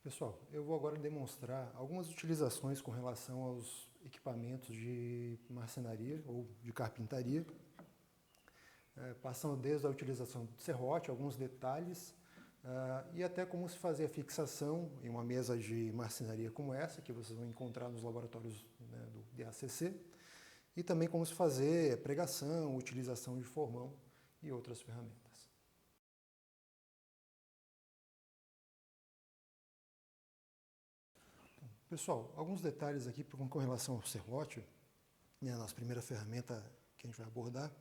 Pessoal, eu vou agora demonstrar algumas utilizações com relação aos equipamentos de marcenaria ou de carpintaria, passando desde a utilização do serrote, alguns detalhes, e até como se fazer a fixação em uma mesa de marcenaria como essa, que vocês vão encontrar nos laboratórios, né, do DACC, e também como se fazer pregação, utilização de formão e outras ferramentas. Pessoal, alguns detalhes aqui com relação ao serrote, né, nossa primeira ferramenta que a gente vai abordar.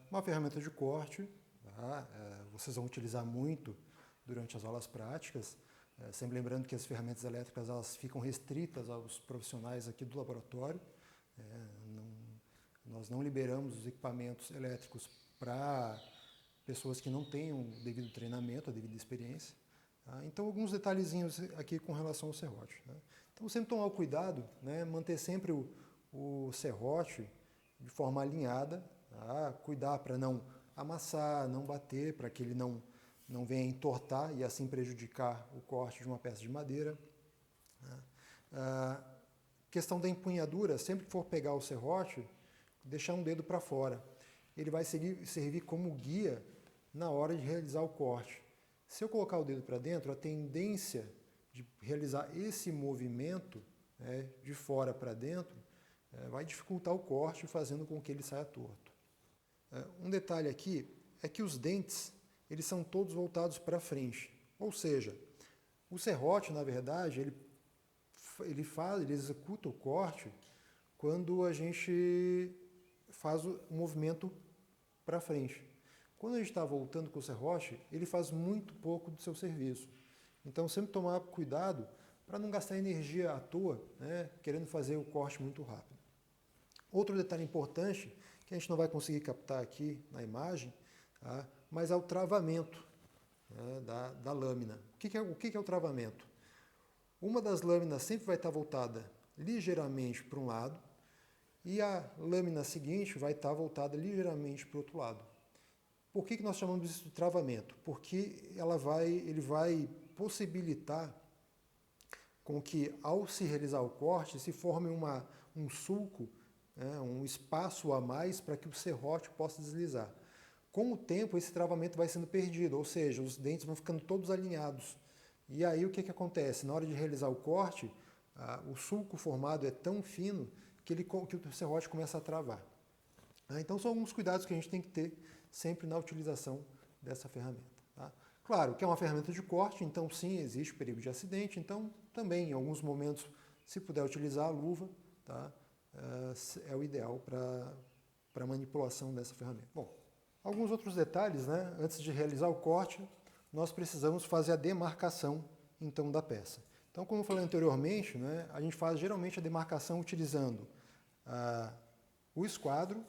Uma ferramenta de corte, tá? Vocês vão utilizar muito durante as aulas práticas, sempre lembrando que as ferramentas elétricas elas ficam restritas aos profissionais aqui do laboratório. Nós não liberamos os equipamentos elétricos para pessoas que não tenham devido treinamento, a devida experiência. Então, alguns detalhezinhos aqui com relação ao serrote. Né? Então, sempre tomar o cuidado, né? Manter sempre o serrote de forma alinhada, tá? Cuidar para não amassar, não bater, para que ele não venha entortar e assim prejudicar o corte de uma peça de madeira. Questão da empunhadura, sempre que for pegar o serrote, deixar um dedo para fora. Ele vai servir como guia na hora de realizar o corte. Se eu colocar o dedo para dentro, a tendência de realizar esse movimento, né, de fora para dentro vai dificultar o corte, fazendo com que ele saia torto. Um detalhe aqui é que os dentes eles são todos voltados para frente. Ou seja, o serrote, na verdade, ele executa o corte quando a gente faz o movimento para frente. Quando a gente está voltando com o serrote, ele faz muito pouco do seu serviço. Então, sempre tomar cuidado para não gastar energia à toa, né, querendo fazer o corte muito rápido. Outro detalhe importante, que a gente não vai conseguir captar aqui na imagem, tá, mas é o travamento, né, da lâmina. O que é o travamento? Uma das lâminas sempre vai estar voltada ligeiramente para um lado e a lâmina seguinte vai estar voltada ligeiramente para o outro lado. Por que nós chamamos isso de travamento? Porque ele vai possibilitar com que, ao se realizar o corte, se forme um sulco, né, um espaço a mais para que o serrote possa deslizar. Com o tempo, esse travamento vai sendo perdido, ou seja, os dentes vão ficando todos alinhados. E aí o que acontece? Na hora de realizar o corte, o sulco formado é tão fino que o serrote começa a travar. Então são alguns cuidados que a gente tem que ter sempre na utilização dessa ferramenta. Tá? Claro que é uma ferramenta de corte, então sim, existe perigo de acidente, então também em alguns momentos, se puder utilizar a luva, tá? É o ideal para a manipulação dessa ferramenta. Bom, alguns outros detalhes, né? Antes de realizar o corte, nós precisamos fazer a demarcação então da peça. Então, como eu falei anteriormente, né, a gente faz geralmente a demarcação utilizando o esquadro,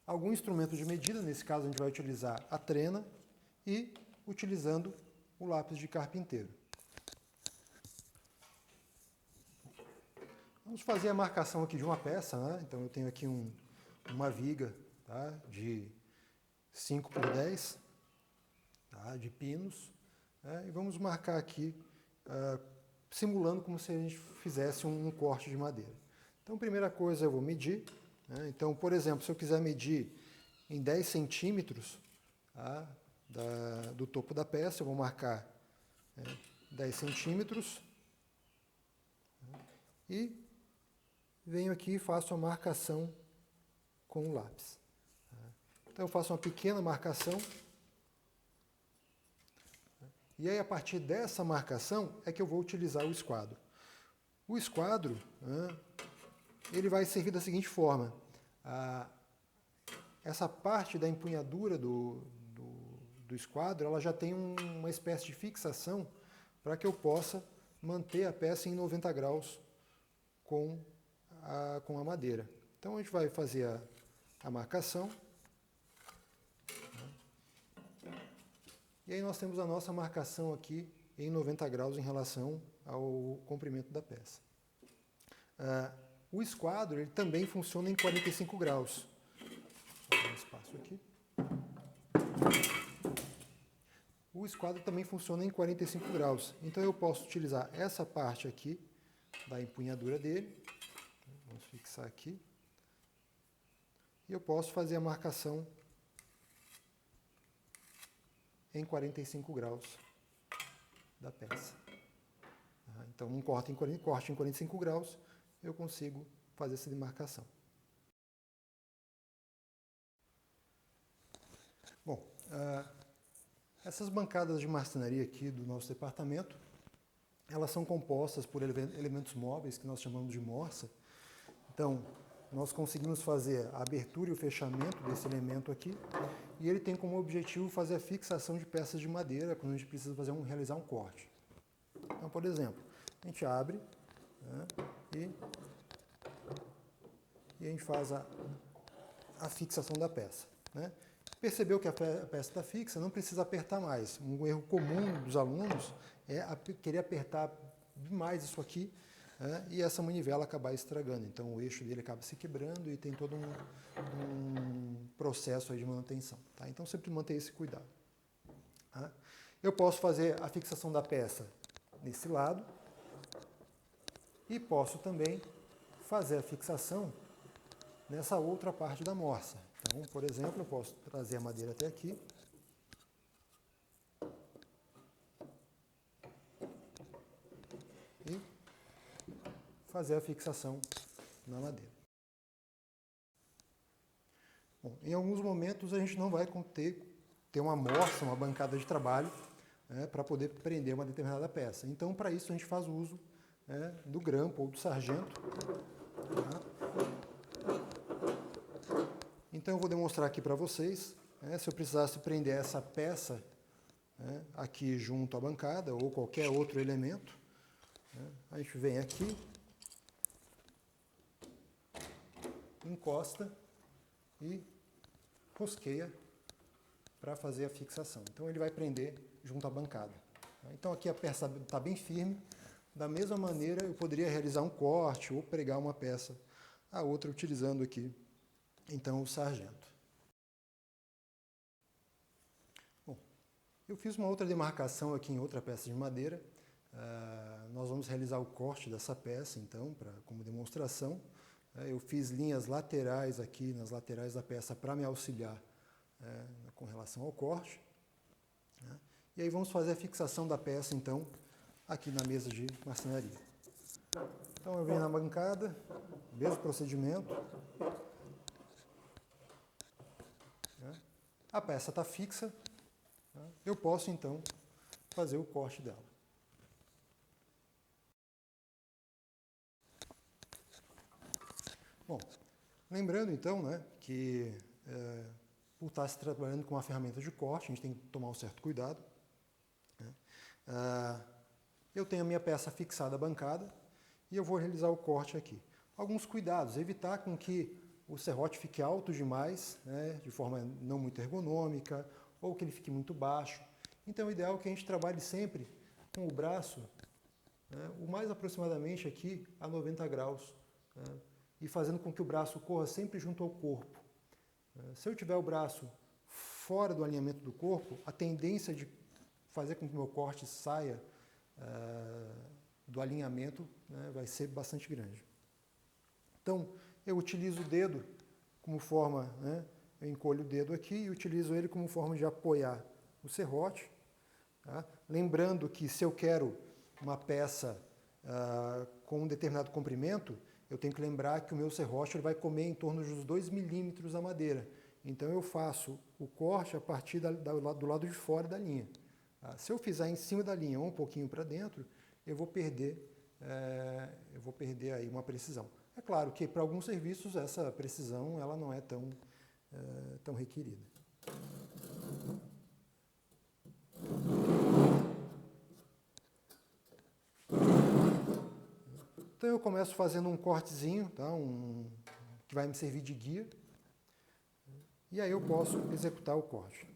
algum instrumento de medida, nesse caso a gente vai utilizar a trena, e utilizando o lápis de carpinteiro. Vamos fazer a marcação aqui de uma peça, né? Então eu tenho aqui uma viga, tá, de 5 por 10, tá, de pinos, né? E vamos marcar aqui, simulando como se a gente fizesse um corte de madeira. Então, primeira coisa eu vou medir. Então, por exemplo, se eu quiser medir em 10 centímetros, tá, do topo da peça, eu vou marcar 10 centímetros e venho aqui e faço a marcação com o lápis. Então, eu faço uma pequena marcação e aí, a partir dessa marcação, é que eu vou utilizar o esquadro. O esquadro, ele vai servir da seguinte forma. Essa parte da empunhadura do esquadro, ela já tem uma espécie de fixação para que eu possa manter a peça em 90 graus com a madeira. Então a gente vai fazer a marcação. E aí nós temos a nossa marcação aqui em 90 graus em relação ao comprimento da peça. O esquadro ele também funciona em 45 graus. Só um espaço aqui. O esquadro também funciona em 45 graus. Então eu posso utilizar essa parte aqui da empunhadura dele. Vamos fixar aqui. E eu posso fazer a marcação em 45 graus da peça. Então, um corte em 45 graus, eu consigo fazer essa demarcação. Bom, essas bancadas de marcenaria aqui do nosso departamento, elas são compostas por elementos móveis, que nós chamamos de morsa. Então, nós conseguimos fazer a abertura e o fechamento desse elemento aqui, e ele tem como objetivo fazer a fixação de peças de madeira quando a gente precisa realizar um corte. Então, por exemplo, a gente abre, né, e a gente faz a fixação da peça, né? Percebeu que a peça está fixa, não precisa apertar mais. Um erro comum dos alunos é querer apertar demais isso aqui, e essa manivela acabar estragando. Então o eixo dele acaba se quebrando e tem todo um processo aí de manutenção. Tá? Então sempre manter esse cuidado. Tá? Eu posso fazer a fixação da peça nesse lado e posso também fazer a fixação nessa outra parte da morsa. Então, por exemplo, eu posso trazer a madeira até aqui. E fazer a fixação na madeira. Bom, em alguns momentos a gente não vai ter uma morsa, uma bancada de trabalho, para poder prender uma determinada peça. Então, para isso, a gente faz uso do grampo ou do sargento. Tá? Então, eu vou demonstrar aqui para vocês, se eu precisasse prender essa peça aqui junto à bancada ou qualquer outro elemento, a gente vem aqui, encosta e rosqueia para fazer a fixação. Então ele vai prender junto à bancada. Então aqui a peça está bem firme. Da mesma maneira eu poderia realizar um corte ou pregar uma peça a outra utilizando aqui então o sargento. Bom, eu fiz uma outra demarcação aqui em outra peça de madeira. Nós vamos realizar o corte dessa peça então como demonstração. Eu fiz linhas laterais aqui, nas laterais da peça, para me auxiliar com relação ao corte. E aí vamos fazer a fixação da peça, então, aqui na mesa de marcenaria. Então eu venho na bancada, mesmo procedimento. A peça está fixa, eu posso, então, fazer o corte dela. Bom, lembrando então, que por estar se trabalhando com uma ferramenta de corte, a gente tem que tomar um certo cuidado. Eu tenho a minha peça fixada à bancada e eu vou realizar o corte aqui. Alguns cuidados, evitar com que o serrote fique alto demais, de forma não muito ergonômica, ou que ele fique muito baixo. Então o ideal é que a gente trabalhe sempre com o braço, o mais aproximadamente aqui a 90 graus, e fazendo com que o braço corra sempre junto ao corpo. Se eu tiver o braço fora do alinhamento do corpo, a tendência de fazer com que o meu corte saia do alinhamento vai ser bastante grande. Então, eu utilizo o dedo como forma, eu encolho o dedo aqui e utilizo ele como forma de apoiar o serrote. Tá? Lembrando que se eu quero uma peça com um determinado comprimento, eu tenho que lembrar que o meu serrote ele vai comer em torno dos 2 milímetros da madeira. Então eu faço o corte a partir do lado de fora da linha. Tá? Se eu fizer em cima da linha ou um pouquinho para dentro, eu vou perder aí uma precisão. É claro que para alguns serviços essa precisão ela não é tão requerida. Então eu começo fazendo um cortezinho, tá? Que vai me servir de guia, e aí eu posso executar o corte.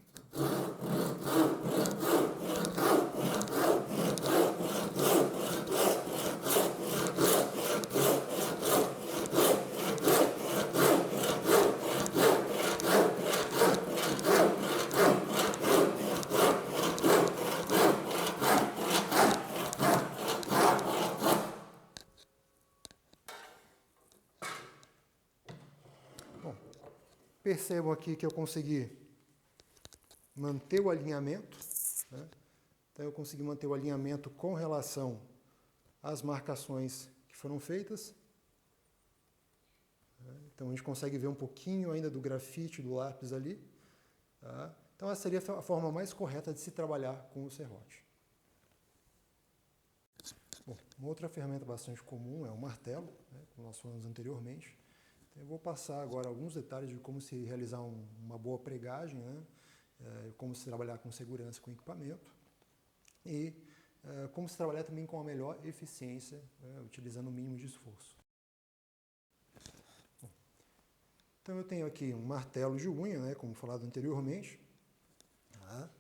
Percebam aqui que eu consegui manter o alinhamento, né? Então eu consegui manter o alinhamento com relação às marcações que foram feitas. Então a gente consegue ver um pouquinho ainda do grafite do lápis ali. Tá? Então essa seria a forma mais correta de se trabalhar com o serrote. Bom, uma outra ferramenta bastante comum é o martelo, né, como nós falamos anteriormente. Então, eu vou passar agora alguns detalhes de como se realizar uma boa pregagem, né, como se trabalhar com segurança com equipamento e como se trabalhar também com a melhor eficiência, utilizando o mínimo de esforço. Bom, então eu tenho aqui um martelo de unha, né, como falado anteriormente. Tá?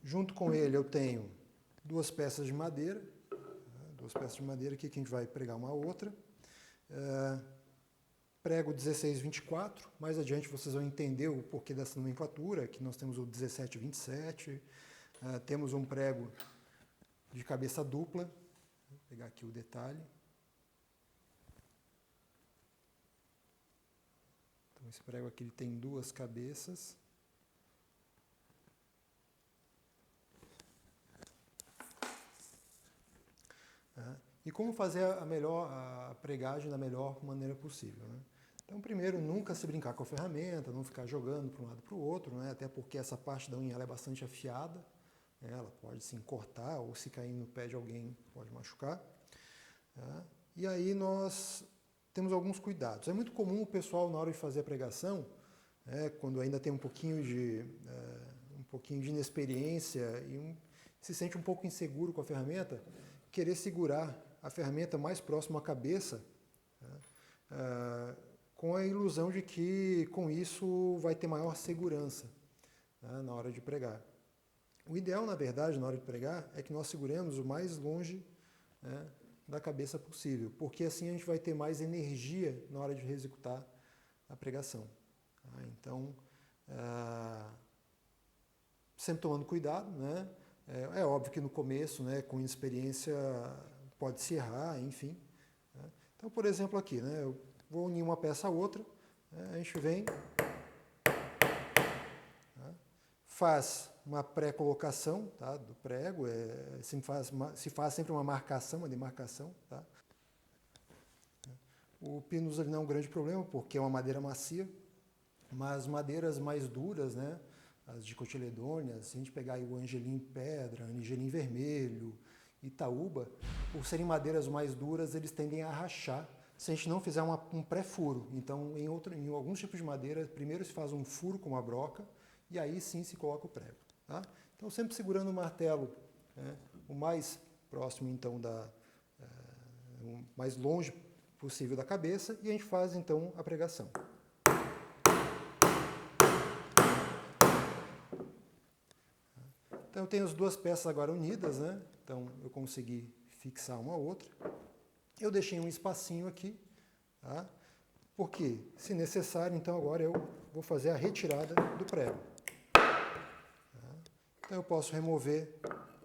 Junto com ele eu tenho duas peças de madeira, aqui que a gente vai pregar uma outra. Prego 16-24, mais adiante vocês vão entender o porquê dessa nomenclatura, que nós temos o 17-27, temos um prego de cabeça dupla, vou pegar aqui o detalhe. Então esse prego aqui ele tem duas cabeças. E como fazer a pregagem da melhor maneira possível, né? Então, primeiro, nunca se brincar com a ferramenta, não ficar jogando para um lado e para o outro, né? Até porque essa parte da unha ela é bastante afiada, né? Ela pode se cortar ou se cair no pé de alguém pode machucar. Tá? E aí nós temos alguns cuidados. É muito comum o pessoal, na hora de fazer a pregação, quando ainda tem um pouquinho de inexperiência e se sente um pouco inseguro com a ferramenta, querer segurar a ferramenta mais próximo à cabeça, né, com a ilusão de que com isso vai ter maior segurança, né, na hora de pregar. O ideal, na verdade, na hora de pregar, é que nós seguremos o mais longe, né, da cabeça possível, porque assim a gente vai ter mais energia na hora de executar a pregação. Tá? Então, sempre tomando cuidado, né? É óbvio que no começo, né, com experiência, pode-se errar, enfim. Né? Então, por exemplo, aqui, né, eu vou unir uma peça a outra, né, a gente vem, tá, faz uma pré-colocação, tá, do prego, se faz sempre uma marcação, uma demarcação. Tá? O pinus não é um grande problema, porque é uma madeira macia, mas madeiras mais duras, né, as dicotiledôneas, se a gente pegar aí o angelim pedra, angelim vermelho, itaúba, por serem madeiras mais duras, eles tendem a rachar se a gente não fizer um pré-furo. Então, em alguns tipos de madeira, primeiro se faz um furo com uma broca e aí sim se coloca o prego. Tá? Então, sempre segurando o martelo, né, o mais próximo, então, o mais longe possível da cabeça, e a gente faz, então, a pregação. Então eu tenho as duas peças agora unidas, né? Então eu consegui fixar uma a outra. Eu deixei um espacinho aqui, tá? Porque, se necessário, então agora eu vou fazer a retirada do prego. Tá? Então eu posso remover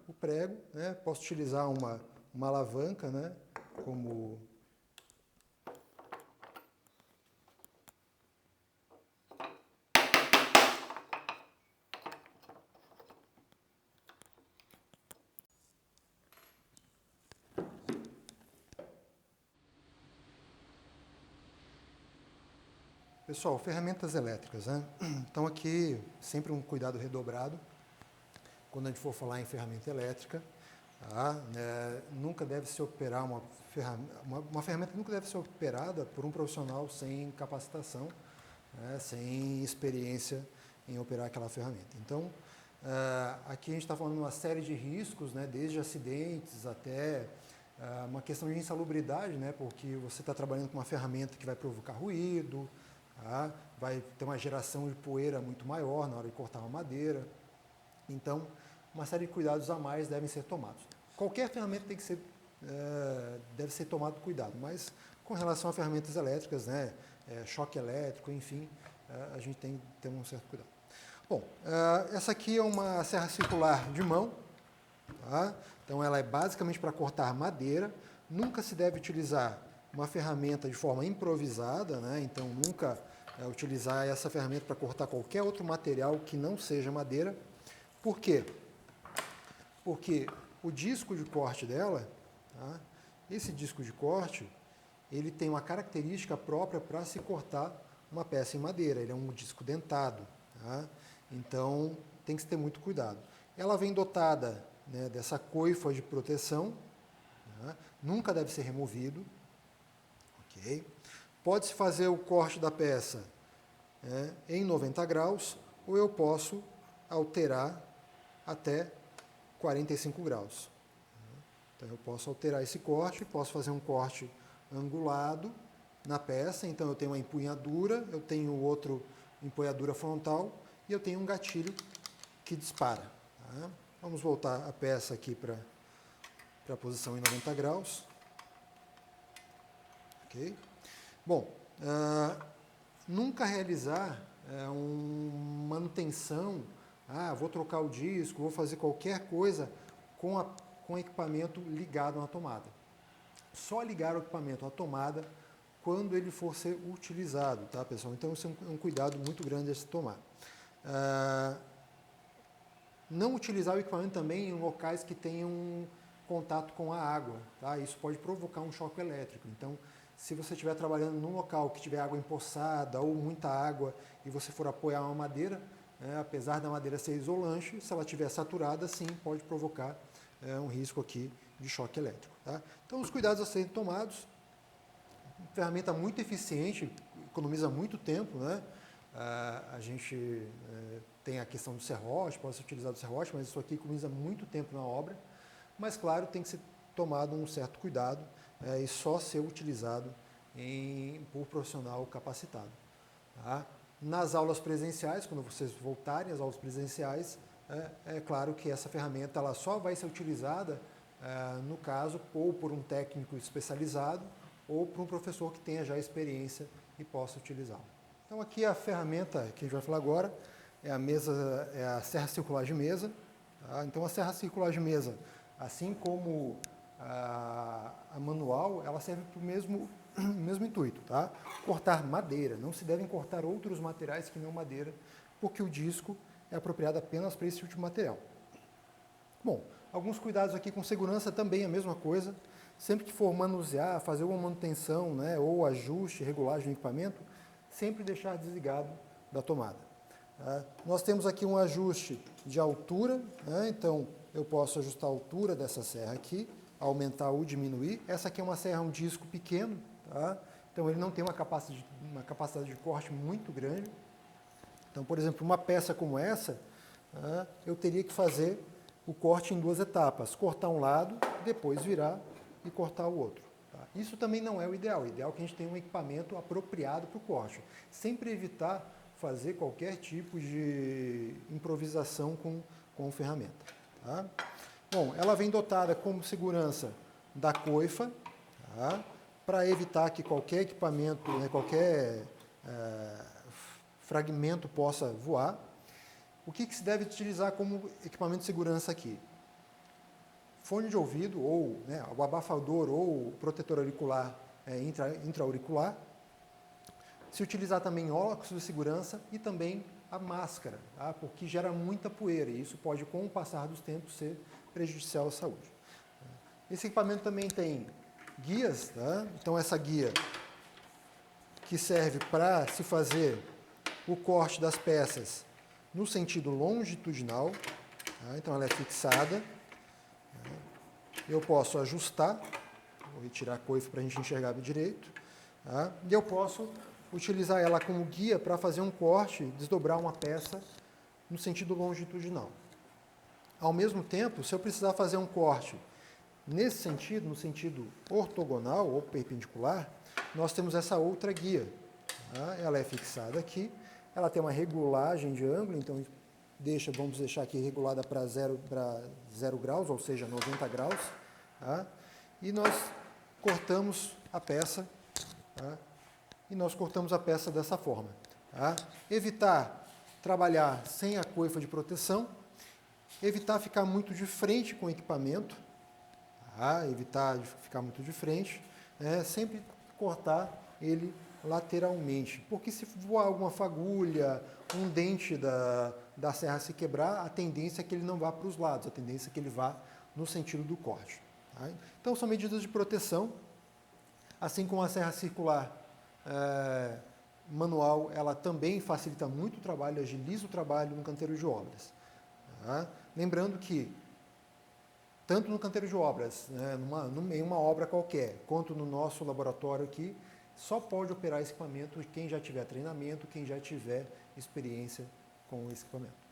o prego, né? Posso utilizar uma alavanca, né? Como pessoal, ferramentas elétricas, né? Então aqui sempre um cuidado redobrado quando a gente for falar em ferramenta elétrica. Tá? Nunca deve se operar uma ferramenta nunca deve ser operada por um profissional sem capacitação, né? Sem experiência em operar aquela ferramenta. Então aqui a gente está falando de uma série de riscos, né? Desde acidentes até uma questão de insalubridade, né? Porque você está trabalhando com uma ferramenta que vai provocar ruído. Tá? Vai ter uma geração de poeira muito maior na hora de cortar uma madeira. Então, uma série de cuidados a mais devem ser tomados. Qualquer ferramenta deve ser tomado cuidado, mas com relação a ferramentas elétricas, né, choque elétrico, enfim, a gente tem que ter um certo cuidado. Bom, essa aqui é uma serra circular de mão. Tá? Então, ela é basicamente para cortar madeira. Nunca se deve utilizar uma ferramenta de forma improvisada, né? Então nunca utilizar essa ferramenta para cortar qualquer outro material que não seja madeira. Por quê? Porque o disco de corte dela, tá? Esse disco de corte, ele tem uma característica própria para se cortar uma peça em madeira, ele é um disco dentado, tá? Então tem que se ter muito cuidado. Ela vem dotada, né, dessa coifa de proteção, tá? Nunca deve ser removido. Okay? Pode-se fazer o corte da peça em 90 graus, ou eu posso alterar até 45 graus. Então eu posso alterar esse corte, posso fazer um corte angulado na peça, então eu tenho uma empunhadura, eu tenho outro empunhadura frontal e eu tenho um gatilho que dispara. Tá? Vamos voltar a peça aqui para a posição em 90 graus. Okay? Bom, nunca realizar uma manutenção, vou trocar o disco, vou fazer qualquer coisa com o equipamento ligado na tomada. Só ligar o equipamento à tomada quando ele for ser utilizado, tá, pessoal? Então, isso é um cuidado muito grande a se tomar. Não utilizar o equipamento também em locais que tenham contato com a água, tá? Isso pode provocar um choque elétrico. Então, se você estiver trabalhando num local que tiver água empoçada ou muita água e você for apoiar uma madeira, apesar da madeira ser isolante, se ela estiver saturada, sim, pode provocar um risco aqui de choque elétrico. Tá? Então, os cuidados a serem tomados. Ferramenta muito eficiente, economiza muito tempo, né? A gente tem a questão do serrote, pode ser utilizado o serrote, mas isso aqui economiza muito tempo na obra. Mas, claro, tem que ser tomado um certo cuidado e só ser utilizado por profissional capacitado. Tá? Nas aulas presenciais, quando vocês voltarem às aulas presenciais, é claro que essa ferramenta ela só vai ser utilizada, no caso, ou por um técnico especializado, ou por um professor que tenha já experiência e possa utilizá-la. Então aqui a ferramenta que a gente vai falar agora é a serra circular de mesa. Tá? Então a serra circular de mesa, assim como a manual, ela serve para o mesmo intuito, tá? Cortar madeira, não se devem cortar outros materiais que não madeira, porque o disco é apropriado apenas para esse tipo de material. Bom, alguns cuidados aqui com segurança também a mesma coisa. Sempre que for manusear, fazer uma manutenção, né, ou ajuste, regulagem do equipamento, sempre deixar desligado da tomada. Tá? Nós temos aqui um ajuste de altura, né, então eu posso ajustar a altura dessa serra aqui, aumentar ou diminuir. Essa aqui é uma serra, um disco pequeno, tá? Então ele não tem uma capacidade de corte muito grande. Então, por exemplo, uma peça como essa, eu teria que fazer o corte em 2 etapas. Cortar um lado, depois virar e cortar o outro. Tá? Isso também não é o ideal. O ideal é que a gente tenha um equipamento apropriado para o corte. Sempre evitar fazer qualquer tipo de improvisação com ferramenta. Tá? Bom, ela vem dotada como segurança da coifa, tá? Para evitar que qualquer equipamento, qualquer fragmento possa voar. O que se deve utilizar como equipamento de segurança aqui? Fone de ouvido, ou o abafador, ou o protetor auricular intra-auricular. Se utilizar também óculos de segurança e também a máscara, tá? Porque gera muita poeira e isso pode, com o passar dos tempos, ser prejudicial à saúde. Esse equipamento também tem guias, tá? Então essa guia que serve para se fazer o corte das peças no sentido longitudinal, tá? Então ela é fixada. Eu posso ajustar, vou retirar a coifa para a gente enxergar direito, tá? E eu posso utilizar ela como guia para fazer um corte, desdobrar uma peça no sentido longitudinal. Ao mesmo tempo, se eu precisar fazer um corte nesse sentido, no sentido ortogonal ou perpendicular, nós temos essa outra guia. Tá? Ela é fixada aqui, ela tem uma regulagem de ângulo, então vamos deixar aqui regulada para 0 graus, ou seja, 90 graus. Tá? E nós cortamos a peça, tá? E nós cortamos a peça dessa forma. Tá? Evitar trabalhar sem a coifa de proteção, evitar ficar muito de frente com o equipamento, tá? Evitar de ficar muito de frente, sempre cortar ele lateralmente. Porque se voar alguma fagulha, um dente da serra se quebrar, a tendência é que ele não vá para os lados, a tendência é que ele vá no sentido do corte. Tá? Então são medidas de proteção, assim como a serra circular manual, ela também facilita muito o trabalho, agiliza o trabalho no canteiro de obras. Tá? Lembrando que tanto no canteiro de obras, né, em uma obra qualquer, quanto no nosso laboratório aqui, só pode operar esse equipamento quem já tiver treinamento, quem já tiver experiência com esse equipamento.